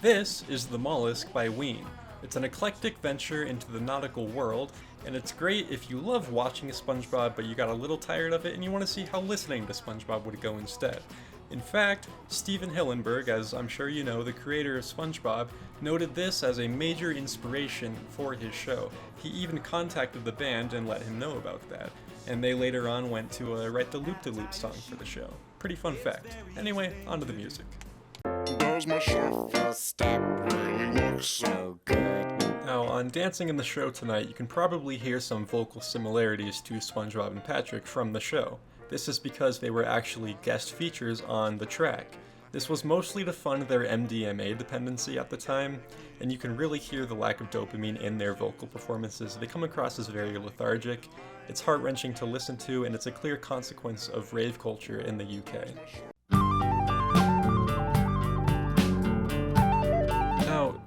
This is The Mollusk by Ween. It's an eclectic venture into the nautical world, and it's great if you love watching SpongeBob but you got a little tired of it and you want to see how listening to SpongeBob would go instead. In fact, Steven Hillenburg, as I'm sure you know, the creator of SpongeBob, noted this as a major inspiration for his show. He even contacted the band and let him know about that, and they later on went to write the Loop-de-Loop song for the show. Pretty fun fact. Anyway, on to the music. Does my shuffle step really look so good? Now, on Dancing in the Show tonight, you can probably hear some vocal similarities to SpongeBob and Patrick from the show. This is because they were actually guest features on the track. This was mostly to fund their MDMA dependency at the time, and you can really hear the lack of dopamine in their vocal performances. They come across as very lethargic. It's heart-wrenching to listen to, and it's a clear consequence of rave culture in the UK. Now,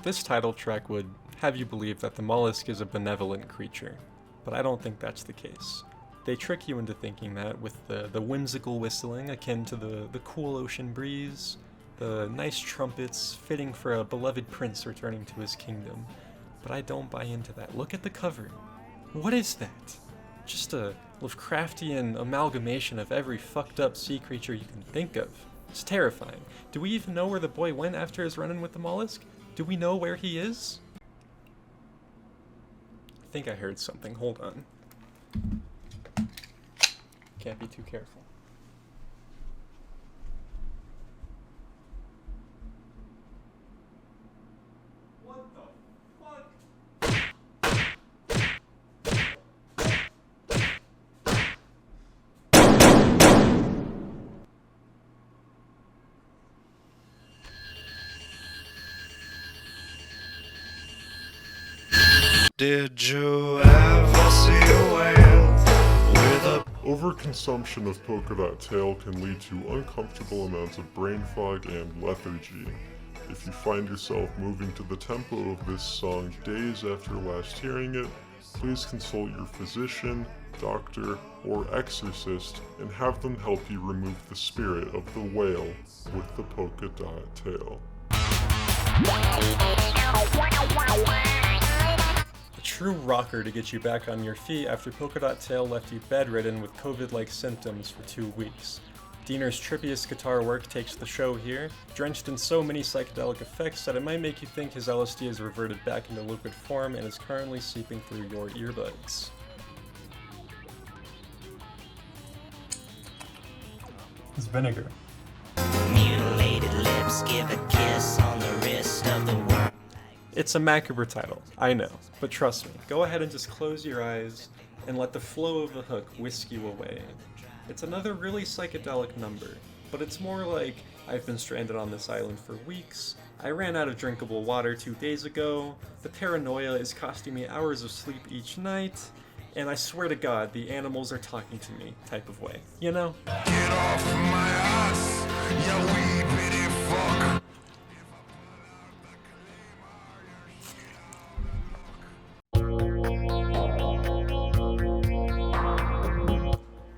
this title track would have you believe that the mollusk is a benevolent creature, but I don't think that's the case. They trick you into thinking that with the whimsical whistling akin to the cool ocean breeze, the nice trumpets fitting for a beloved prince returning to his kingdom. But I don't buy into that. Look at the cover. What is that? Just a Lovecraftian amalgamation of every fucked up sea creature you can think of. It's terrifying. Do we even know where the boy went after his run-in with the mollusk? Do we know where he is? I think I heard something. Hold on. Can't be too careful. What the fuck? Did you ever see a whale with a... Overconsumption of polka dot tail can lead to uncomfortable amounts of brain fog and lethargy. If you find yourself moving to the tempo of this song days after last hearing it, please consult your physician, doctor, or exorcist and have them help you remove the spirit of the whale with the polka dot tail. A true rocker to get you back on your feet after Polka Dot Tail left you bedridden with COVID-like symptoms for 2 weeks. Diener's trippiest guitar work takes the show here, drenched in so many psychedelic effects that it might make you think his LSD has reverted back into liquid form and is currently seeping through your earbuds. It's vinegar. Mutilated lips give a kiss on the wrist of the world. It's a macabre title, I know, but trust me, go ahead and just close your eyes and let the flow of the hook whisk you away. It's another really psychedelic number, but it's more like, I've been stranded on this island for weeks, I ran out of drinkable water 2 days ago, the paranoia is costing me hours of sleep each night, and I swear to God, the animals are talking to me type of way, you know? Get off my ass, you wee bitty fuck.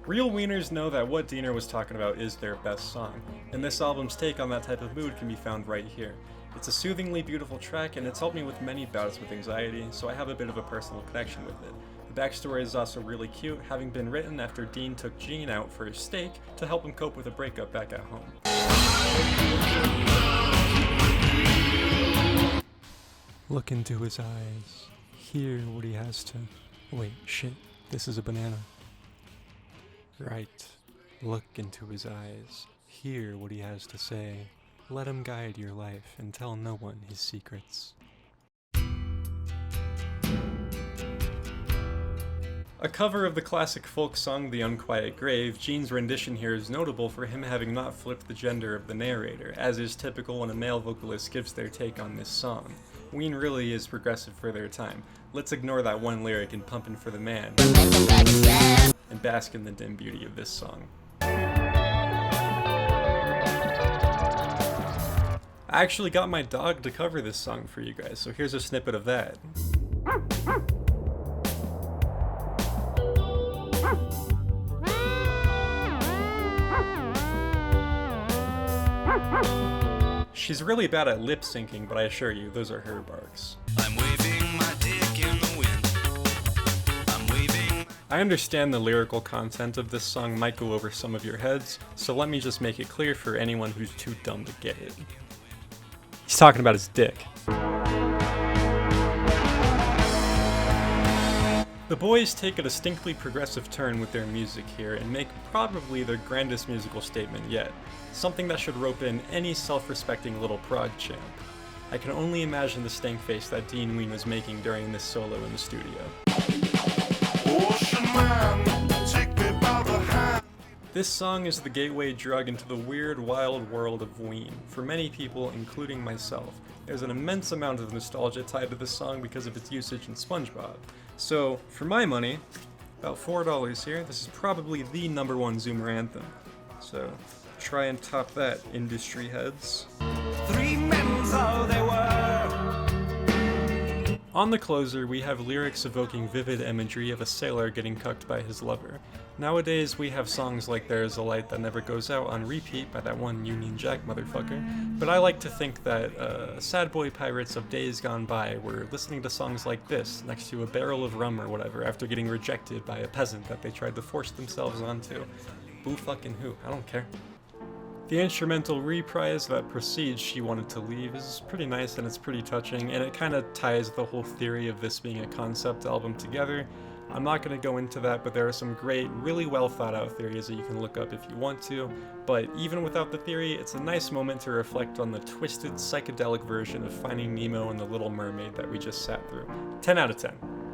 Real Weeners know that what Diener was talking about is their best song, and this album's take on that type of mood can be found right here. It's a soothingly beautiful track, and it's helped me with many bouts with anxiety, so I have a bit of a personal connection with it. The backstory is also really cute, having been written after Dean took Gene out for his steak to help him cope with a breakup back at home. Look into his eyes, hear what he has to... Wait, shit, this is a banana. Right. Look into his eyes. Hear what he has to say. Let him guide your life and tell no one his secrets. A cover of the classic folk song The Unquiet Grave, Gene's rendition here is notable for him having not flipped the gender of the narrator, as is typical when a male vocalist gives their take on this song. Ween really is progressive for their time. Let's ignore that one lyric in Pumpin' for the Man and bask in the dim beauty of this song. I actually got my dog to cover this song for you guys, so here's a snippet of that. She's really bad at lip syncing, but I assure you, those are her barks. I'm waving my dick in the wind. I'm waving. I understand the lyrical content of this song might go over some of your heads, so let me just make it clear for anyone who's too dumb to get it. He's talking about his dick. The boys take a distinctly progressive turn with their music here and make probably their grandest musical statement yet, something that should rope in any self-respecting little prog champ. I can only imagine the stank face that Dean Ween was making during this solo in the studio. Ocean man, take me by the hand. This song is the gateway drug into the weird, wild world of Ween. For many people, including myself, there's an immense amount of nostalgia tied to this song because of its usage in SpongeBob. So, for my money, about $4 here, this is probably the #1 Zoomer anthem. So, try and top that, industry heads. 3 men, so they were. On the closer, we have lyrics evoking vivid imagery of a sailor getting cucked by his lover. Nowadays, we have songs like There's a Light That Never Goes Out on repeat by that one Union Jack motherfucker, but I like to think that sad boy pirates of days gone by were listening to songs like this next to a barrel of rum or whatever after getting rejected by a peasant that they tried to force themselves onto. Boo fucking who, I don't care. The instrumental reprise that precedes She Wanted to Leave is pretty nice and it's pretty touching, and it kind of ties the whole theory of this being a concept album together. I'm not going to go into that, but there are some great, really well thought out theories that you can look up if you want to, but even without the theory, it's a nice moment to reflect on the twisted, psychedelic version of Finding Nemo and the Little Mermaid that we just sat through. 10 out of 10.